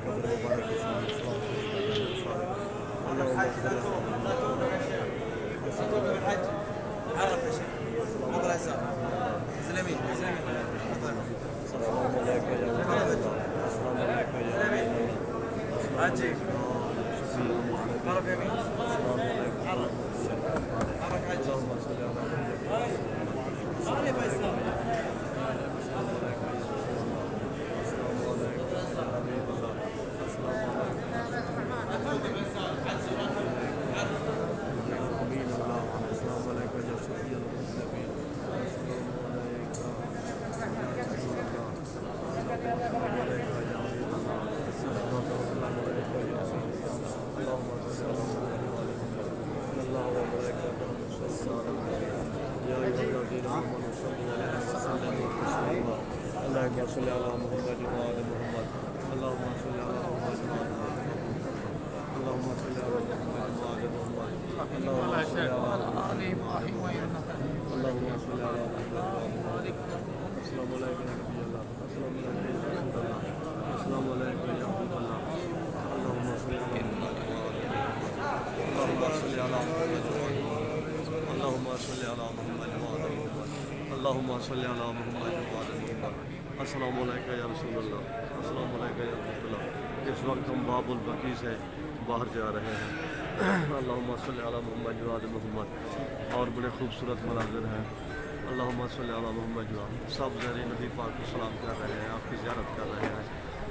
قبر مبارک اللهم الحج عرفه شيء مو باليسار زلمي تفضل السلام عليك يا رسول الله السلام عليك يا حجي طرف يمين السلام عليك حرك حجي اللهم صل على محمد اللهم صل على محمد وآل محمد اللهم صل على محمد اللهم صل على محمد وآل محمد اللهم صل على آل إبراهيم وإنك اللهم صل على محمد السلام عليك يا نبي الله السلام عليك يا رسول الله السلام عليك يا حبيب الله اللهم صل على محمد اللهم صل على محمد اللهم صل على محمد اللهم صل على محمد السلام علیکم یا رسول اللہ السلام علیکم یا رحمۃ اللہ. اس وقت ہم باب البقیع سے باہر جا رہے ہیں. اللہم صلی علی محمد و آل محمد اور بڑے خوبصورت مناظر ہیں. اللہم صلی علی محمد و سب زیر نبی پاک کو سلام کر رہے ہیں, آپ کی زیارت کر رہے ہیں.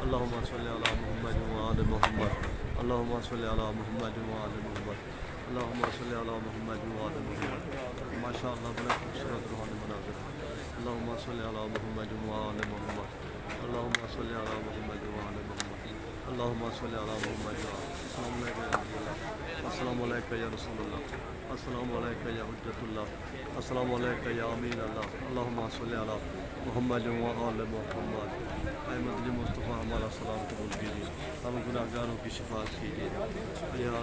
اللہم صلی علی محمد و آل محمد اللہم صلی علی محمد و آل محمد اللہم صلی علی محمد و آل محمد. ماشاء اللہ بڑے خوبصورت روحانی مناظر ہیں. اللہم صلی علی محمد و آل محمد اللہم صلی علی محمد و آل محمد اللہم صلی علی محمد و السلام علیکم یا رسول اللہ السلام علیکم یا حجت اللہ السلام علیکم یا امین اللہ. اللہم صلی علی محمد و آل محمد. اے مدنی مصطفیٰ ہمارا سلام قبول کیجیے, ہم گناہ گاروں کی شفاعت کیجیے. یا